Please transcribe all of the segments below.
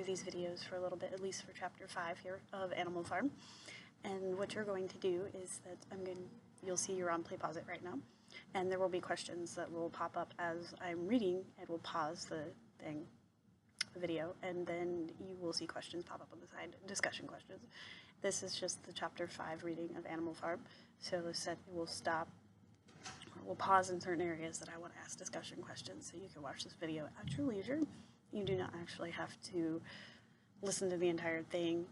do these videos for a little bit, at least for chapter 5 here of Animal Farm. And what you're going to do is that you'll see you're on Play Pause It right now, and there will be questions that will pop up as I'm reading. It will pause the video, and then you will see questions pop up on the side, discussion questions. This is just the chapter 5 reading of Animal Farm, so it will stop, or we'll pause in certain areas that I want to ask discussion questions, so you can watch this video at your leisure. You do not actually have to listen to the entire thing.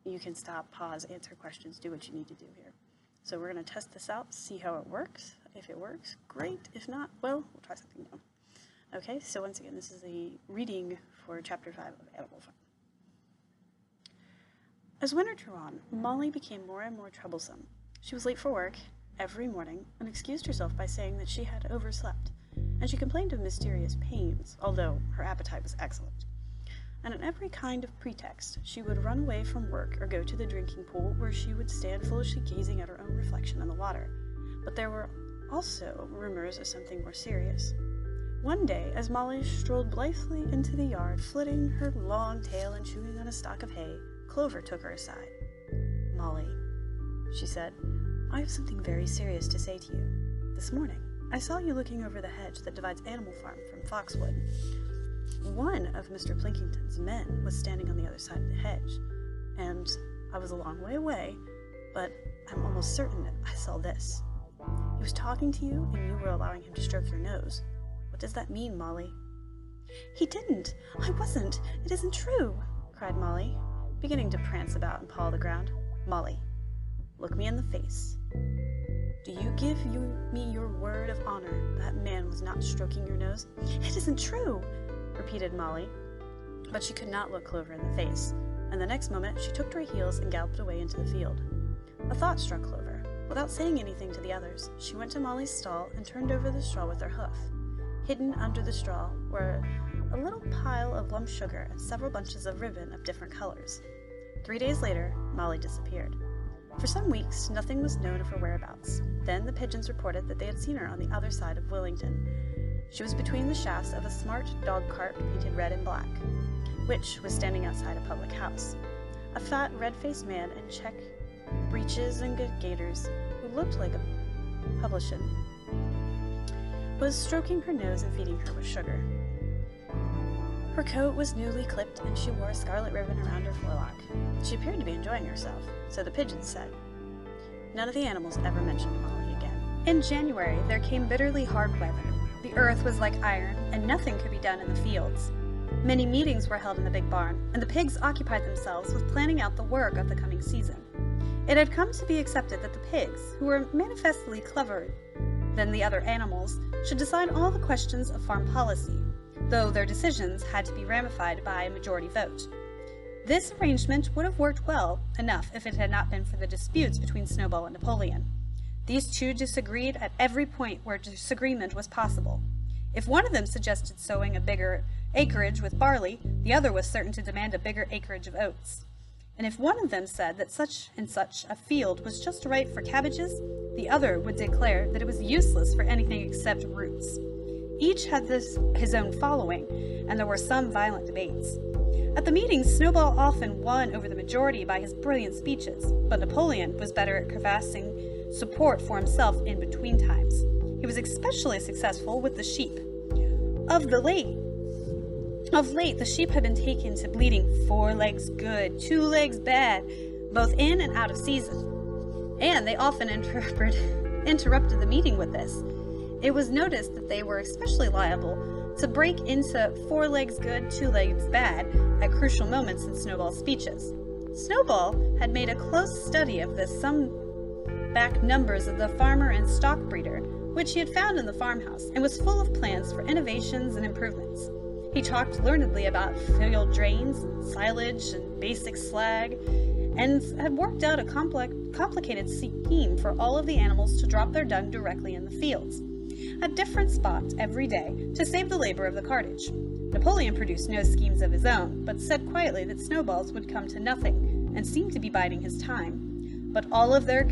You can stop, pause, answer questions, do what you need to do here. So we're going to test this out, see how it works. If it works, great. If not, well, we'll try something new. Okay, so once again, this is the reading for chapter 5 of Animal Farm. As winter drew on, Molly became more and more troublesome. She was late for work every morning and excused herself by saying that she had overslept, and she complained of mysterious pains, although her appetite was excellent. And on every kind of pretext, she would run away from work or go to the drinking pool, where she would stand foolishly gazing at her own reflection in the water. But there were also rumors of something more serious. One day, as Molly strolled blithely into the yard, flitting her long tail and chewing on a stalk of hay, Clover took her aside. "Molly," she said, "I have something very serious to say to you. This morning, I saw you looking over the hedge that divides Animal Farm from Foxwood. One of Mr. Plinkington's men was standing on the other side of the hedge, and I was a long way away, but I'm almost certain that I saw this. He was talking to you, and you were allowing him to stroke your nose. What does that mean, Molly?" "He didn't! I wasn't! It isn't true!" cried Molly, beginning to prance about and paw the ground. "Molly, look me in the face. Do you give me your word of honor that man was not stroking your nose?" "It isn't true!" repeated Molly, but she could not look Clover in the face, and the next moment she took to her heels and galloped away into the field. A thought struck Clover. Without saying anything to the others, she went to Molly's stall and turned over the straw with her hoof. Hidden under the straw were a little pile of lump sugar and several bunches of ribbon of different colors. 3 days later, Molly disappeared. For some weeks, nothing was known of her whereabouts. Then the pigeons reported that they had seen her on the other side of Willington. She was between the shafts of a smart dog cart painted red and black, which was standing outside a public house. A fat, red-faced man in check breeches and good gaiters, who looked like a publican, was stroking her nose and feeding her with sugar. Her coat was newly clipped, and she wore a scarlet ribbon around her forelock. She appeared to be enjoying herself, so the pigeons said. None of the animals ever mentioned Molly again. In January, there came bitterly hard weather. The earth was like iron, and nothing could be done in the fields. Many meetings were held in the big barn, and the pigs occupied themselves with planning out the work of the coming season. It had come to be accepted that the pigs, who were manifestly cleverer than the other animals, should decide all the questions of farm policy, though their decisions had to be ramified by a majority vote. This arrangement would have worked well enough if it had not been for the disputes between Snowball and Napoleon. These two disagreed at every point where disagreement was possible. If one of them suggested sowing a bigger acreage with barley, the other was certain to demand a bigger acreage of oats. And if one of them said that such and such a field was just right for cabbages, the other would declare that it was useless for anything except roots. Each had his own following, and there were some violent debates. At the meetings, Snowball often won over the majority by his brilliant speeches, but Napoleon was better at crevassing support for himself in between times. He was especially successful with the sheep. Of late, the sheep had been taken to bleating 4 legs good, 2 legs bad, both in and out of season, and they often interrupted the meeting with this. It was noticed that they were especially liable to break into 4 legs good, 2 legs bad at crucial moments in Snowball's speeches. Snowball had made a close study of this some back numbers of the Farmer and Stock Breeder, which he had found in the farmhouse, and was full of plans for innovations and improvements. He talked learnedly about field drains, silage, and basic slag, and had worked out a complicated scheme for all of the animals to drop their dung directly in the fields, at different spots every day, to save the labor of the cartage. Napoleon produced no schemes of his own, but said quietly that Snowball's would come to nothing, and seemed to be biding his time. But all of their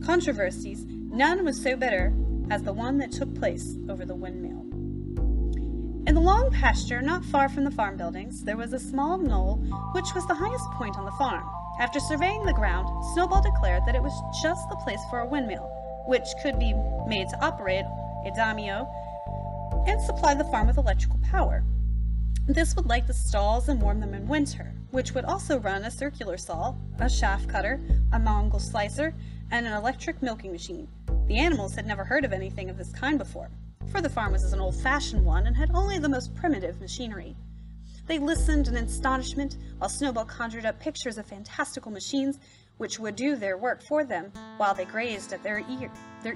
controversies, none was so bitter as the one that took place over the windmill. In the long pasture not far from the farm buildings, there was a small knoll which was the highest point on the farm. After surveying the ground, Snowball declared that it was just the place for a windmill, which could be made to operate a daimyo and supply the farm with electrical power. This would light the stalls and warm them in winter, which would also run a circular saw, a shaft cutter, a Mongol slicer, and an electric milking machine. The animals had never heard of anything of this kind before, for the farm was an old-fashioned one and had only the most primitive machinery. They listened in astonishment while Snowball conjured up pictures of fantastical machines which would do their work for them while they grazed at their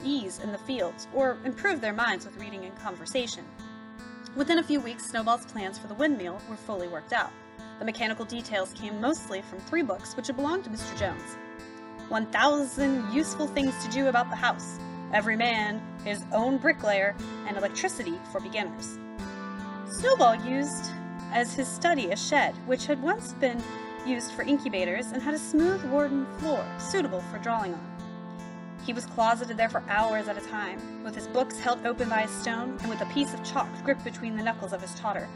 ease in the fields, or improved their minds with reading and conversation. Within a few weeks, Snowball's plans for the windmill were fully worked out. The mechanical details came mostly from 3 books which had belonged to Mr. Jones. 1,000 Useful Things to Do About the House, Every Man His Own Bricklayer, and Electricity for Beginners. Snowball used as his study a shed which had once been used for incubators and had a smooth wooden floor suitable for drawing on. He was closeted there for hours at a time, with his books held open by a stone and with a piece of chalk gripped between the knuckles of his totter.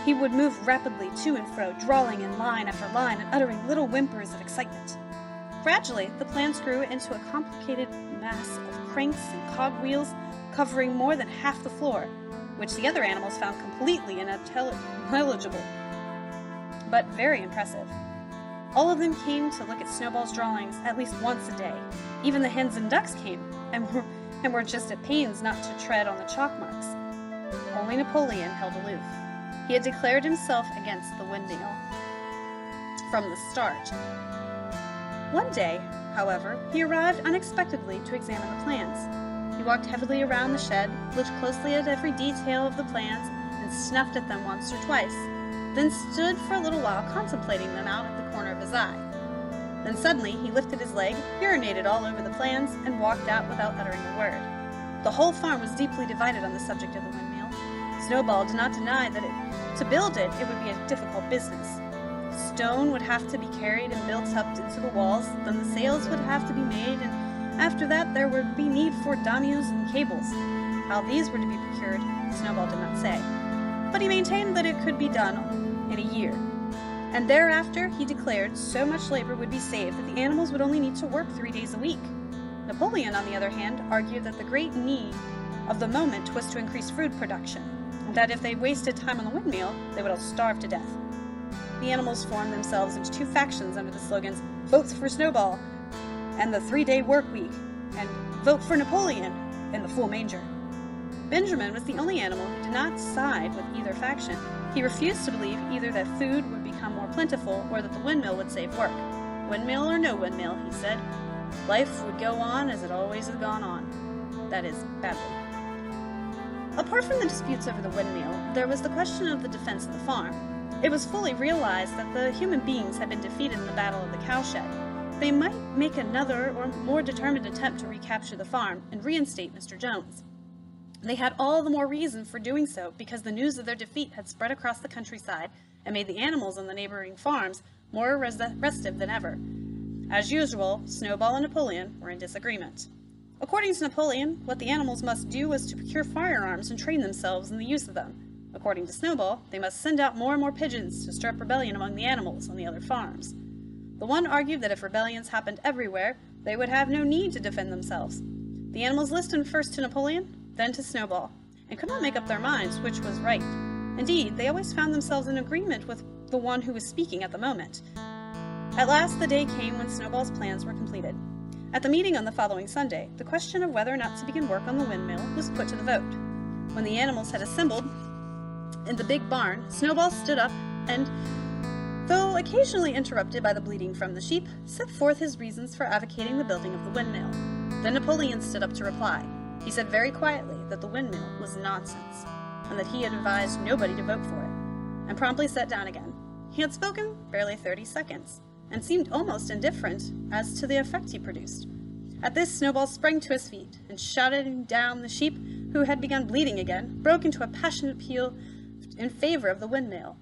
He would move rapidly to and fro, drawing in line after line and uttering little whimpers of excitement. Gradually, the plans grew into a complicated mass of cranks and cogwheels covering more than half the floor, which the other animals found completely unintelligible, but very impressive. All of them came to look at Snowball's drawings at least once a day. Even the hens and ducks came, and were just at pains not to tread on the chalk marks. Only Napoleon held aloof. He had declared himself against the windmill from the start. One day, however, he arrived unexpectedly to examine the plans. He walked heavily around the shed, looked closely at every detail of the plans, and snuffed at them once or twice, then stood for a little while contemplating them out of the corner of his eye. Then suddenly he lifted his leg, urinated all over the plans, and walked out without uttering a word. The whole farm was deeply divided on the subject of the windmill. Snowball did not deny that to build it would be a difficult business. Stone would have to be carried and built up into the walls, then the sails would have to be made, and after that there would be need for daimyos and cables. How these were to be procured, Snowball did not say, but he maintained that it could be done in a year. And thereafter, he declared, so much labor would be saved that the animals would only need to work 3 days a week. Napoleon, on the other hand, argued that the great need of the moment was to increase food production, and that if they wasted time on the windmill, they would all starve to death. The animals formed themselves into 2 factions under the slogans, "Votes for Snowball," and the 3-day work week, and "Vote for Napoleon," in the full manger. Benjamin was the only animal who did not side with either faction. He refused to believe either that food would become more plentiful or that the windmill would save work. Windmill or no windmill, he said, life would go on as it always had gone on. That is, badly. Apart from the disputes over the windmill, there was the question of the defense of the farm. It was fully realized that the human beings had been defeated in the Battle of the Cowshed. They might make another or more determined attempt to recapture the farm and reinstate Mr. Jones. They had all the more reason for doing so because the news of their defeat had spread across the countryside and made the animals on the neighboring farms more restive than ever. As usual, Snowball and Napoleon were in disagreement. According to Napoleon, what the animals must do was to procure firearms and train themselves in the use of them. According to Snowball, they must send out more and more pigeons to stir up rebellion among the animals on the other farms. The one argued that if rebellions happened everywhere, they would have no need to defend themselves. The animals listened first to Napoleon, then to Snowball, and could not make up their minds which was right. Indeed, they always found themselves in agreement with the one who was speaking at the moment. At last the day came when Snowball's plans were completed. At the meeting on the following Sunday, the question of whether or not to begin work on the windmill was put to the vote. When the animals had assembled in the big barn, Snowball stood up and, though occasionally interrupted by the bleating from the sheep, set forth his reasons for advocating the building of the windmill. Then Napoleon stood up to reply. He said very quietly that the windmill was nonsense, and that he had advised nobody to vote for it, and promptly sat down again. He had spoken barely 30 seconds, and seemed almost indifferent as to the effect he produced. At this, Snowball sprang to his feet, and shouting down the sheep, who had begun bleating again, broke into a passionate peal in favor of the windmill.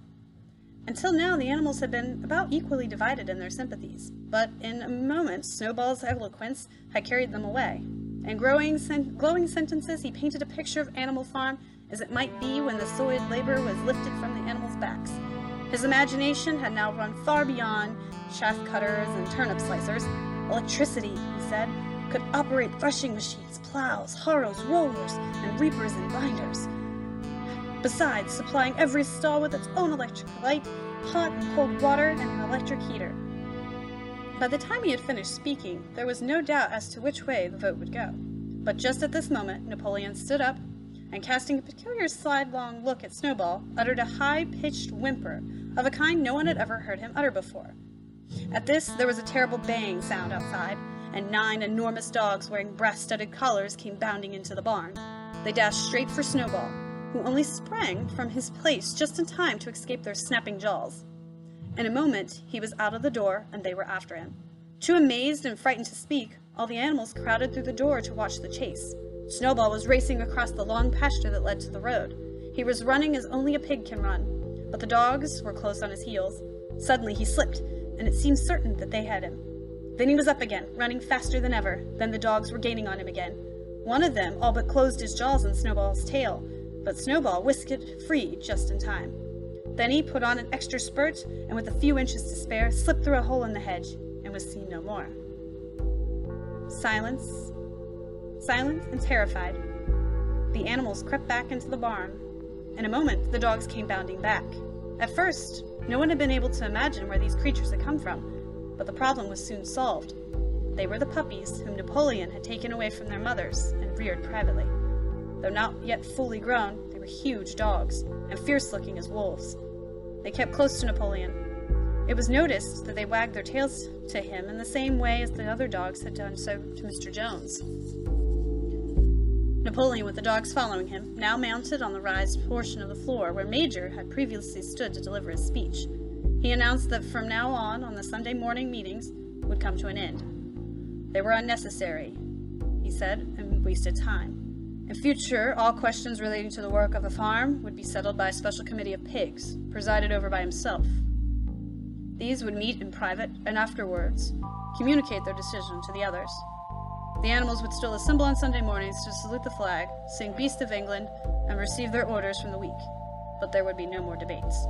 Until now, the animals had been about equally divided in their sympathies, but in a moment Snowball's eloquence had carried them away. In glowing sentences, he painted a picture of Animal Farm as it might be when the soiled labor was lifted from the animals' backs. His imagination had now run far beyond chaff cutters and turnip slicers. Electricity, he said, could operate threshing machines, plows, harrows, rollers, and reapers and binders, besides supplying every stall with its own electric light, hot and cold water, and an electric heater. By the time he had finished speaking, there was no doubt as to which way the vote would go. But just at this moment, Napoleon stood up, and casting a peculiar sidelong look at Snowball, uttered a high-pitched whimper of a kind no one had ever heard him utter before. At this, there was a terrible baying sound outside, and 9 enormous dogs wearing brass-studded collars came bounding into the barn. They dashed straight for Snowball, who only sprang from his place just in time to escape their snapping jaws. In a moment, he was out of the door, and they were after him. Too amazed and frightened to speak, all the animals crowded through the door to watch the chase. Snowball was racing across the long pasture that led to the road. He was running as only a pig can run, but the dogs were close on his heels. Suddenly he slipped, and it seemed certain that they had him. Then he was up again, running faster than ever. Then the dogs were gaining on him again. One of them all but closed his jaws on Snowball's tail, but Snowball whisked it free just in time. Then he put on an extra spurt, and with a few inches to spare, slipped through a hole in the hedge, and was seen no more. Silent and terrified, the animals crept back into the barn. In a moment, the dogs came bounding back. At first, no one had been able to imagine where these creatures had come from, but the problem was soon solved. They were the puppies whom Napoleon had taken away from their mothers and reared privately. Though not yet fully grown, they were huge dogs, and fierce-looking as wolves. They kept close to Napoleon. It was noticed that they wagged their tails to him in the same way as the other dogs had done so to Mr. Jones. Napoleon, with the dogs following him, now mounted on the raised portion of the floor where Major had previously stood to deliver his speech. He announced that from now on the Sunday morning meetings would come to an end. They were unnecessary, he said, and wasted time. In future, all questions relating to the work of the farm would be settled by a special committee of pigs, presided over by himself. These would meet in private and afterwards communicate their decision to the others. The animals would still assemble on Sunday mornings to salute the flag, sing Beast of England, and receive their orders from the week, but there would be no more debates.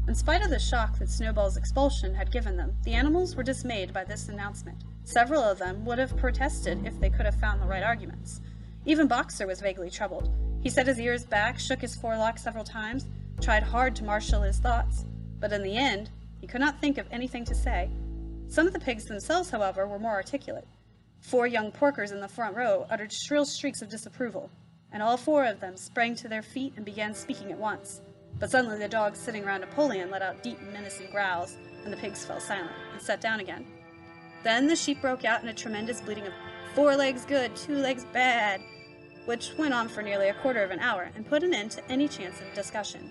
In spite of the shock that Snowball's expulsion had given them, the animals were dismayed by this announcement. Several of them would have protested if they could have found the right arguments. Even Boxer was vaguely troubled. He set his ears back, shook his forelock several times, tried hard to marshal his thoughts, but in the end, he could not think of anything to say. Some of the pigs themselves, however, were more articulate. 4 young porkers in the front row uttered shrill shrieks of disapproval, and all 4 of them sprang to their feet and began speaking at once. But suddenly the dogs sitting around Napoleon let out deep, menacing growls, and the pigs fell silent and sat down again. Then the sheep broke out in a tremendous bleating of 4 legs good, 2 legs bad, which went on for nearly a quarter of an hour and put an end to any chance of discussion.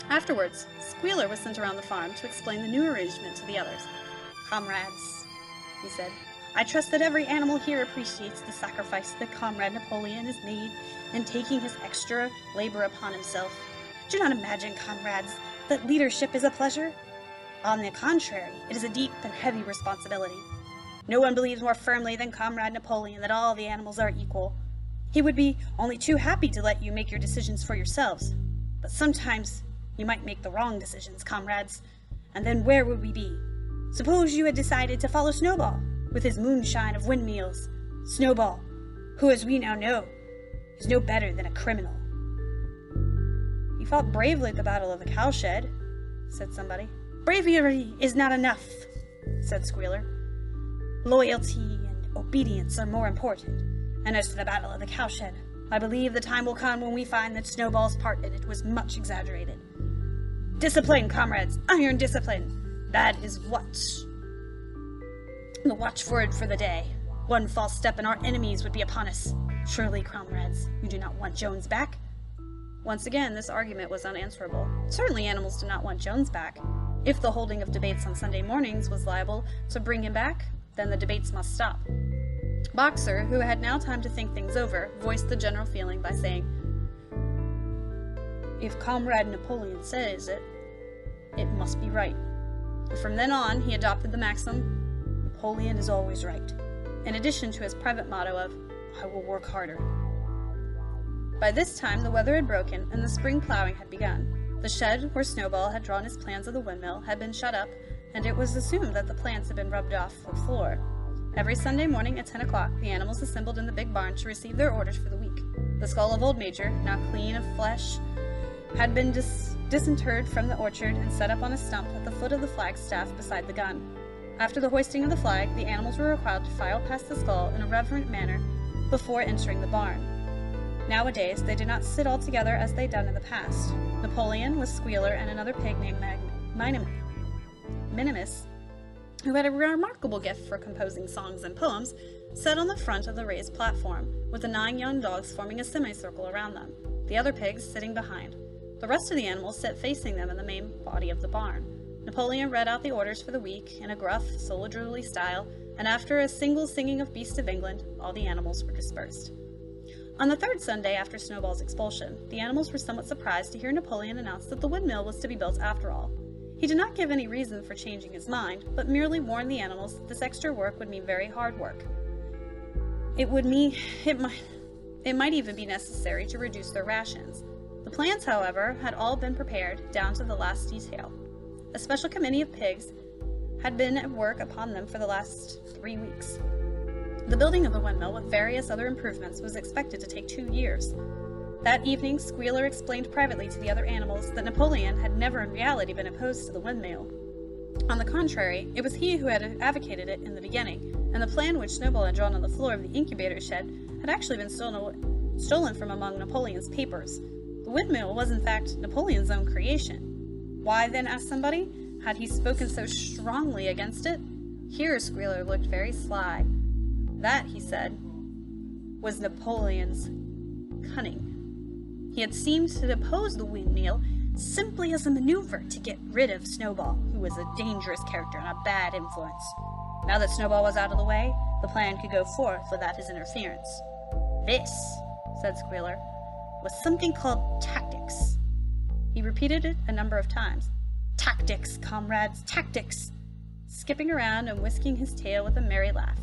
Afterwards, Squealer was sent around the farm to explain the new arrangement to the others. "Comrades," he said, "I trust that every animal here appreciates the sacrifice that Comrade Napoleon has made in taking his extra labor upon himself. Do not imagine, comrades, that leadership is a pleasure. On the contrary, it is a deep and heavy responsibility. No one believes more firmly than Comrade Napoleon that all the animals are equal. He would be only too happy to let you make your decisions for yourselves. But sometimes you might make the wrong decisions, comrades, and then where would we be? Suppose you had decided to follow Snowball, with his moonshine of windmills. Snowball, who, as we now know, is no better than a criminal." "He fought bravely at the Battle of the Cowshed," said somebody. "Bravery is not enough," said Squealer. "Loyalty and obedience are more important. And as to the Battle of the Cowshed, I believe the time will come when we find that Snowball's part in it was much exaggerated. Discipline, comrades, iron discipline. That is the watchword for the day. One false step and our enemies would be upon us. Surely, comrades, you do not want Jones back?" Once again, this argument was unanswerable. Certainly animals did not want Jones back. If the holding of debates on Sunday mornings was liable to bring him back, then the debates must stop. Boxer, who had now time to think things over, voiced the general feeling by saying, "If Comrade Napoleon says it, it must be right." From then on, he adopted the maxim, "Napoleon is always right," in addition to his private motto of, "I will work harder." By this time, the weather had broken and the spring plowing had begun. The shed where Snowball had drawn his plans of the windmill had been shut up, and it was assumed that the plants had been rubbed off the floor. Every Sunday morning at 10 o'clock, the animals assembled in the big barn to receive their orders for the week. The skull of Old Major, now clean of flesh, had been disinterred from the orchard and set up on a stump at the foot of the flagstaff beside the gun. After the hoisting of the flag, the animals were required to file past the skull in a reverent manner before entering the barn. Nowadays, they did not sit all together as they had done in the past. Napoleon, with Squealer, and another pig named Minimus, who had a remarkable gift for composing songs and poems, sat on the front of the raised platform, with the 9 young dogs forming a semicircle around them, the other pigs sitting behind. The rest of the animals sat facing them in the main body of the barn. Napoleon read out the orders for the week in a gruff, soldierly style, and after a single singing of Beast of England, all the animals were dispersed. On the 3rd Sunday after Snowball's expulsion, the animals were somewhat surprised to hear Napoleon announce that the windmill was to be built after all. He did not give any reason for changing his mind, but merely warned the animals that this extra work would mean very hard work. It might even be necessary to reduce their rations. The plans, however, had all been prepared down to the last detail. A special committee of pigs had been at work upon them for the last 3 weeks. The building of the windmill with various other improvements was expected to take 2 years. That evening, Squealer explained privately to the other animals that Napoleon had never in reality been opposed to the windmill. On the contrary, it was he who had advocated it in the beginning, and the plan which Snowball had drawn on the floor of the incubator shed had actually been stolen from among Napoleon's papers. The windmill was in fact Napoleon's own creation. Why, then, asked somebody, had he spoken so strongly against it? Here Squealer looked very sly. That, he said, was Napoleon's cunning. He had seemed to oppose the windmill simply as a maneuver to get rid of Snowball, who was a dangerous character and a bad influence. Now that Snowball was out of the way, the plan could go forth without his interference. This, said Squealer, was something called tactics. He repeated it a number of times. Tactics, comrades, tactics! Skipping around and whisking his tail with a merry laugh.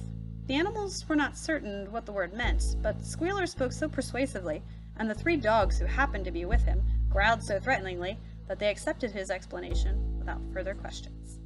The animals were not certain what the word meant, but Squealer spoke so persuasively, and the 3 dogs who happened to be with him growled so threateningly that they accepted his explanation without further questions.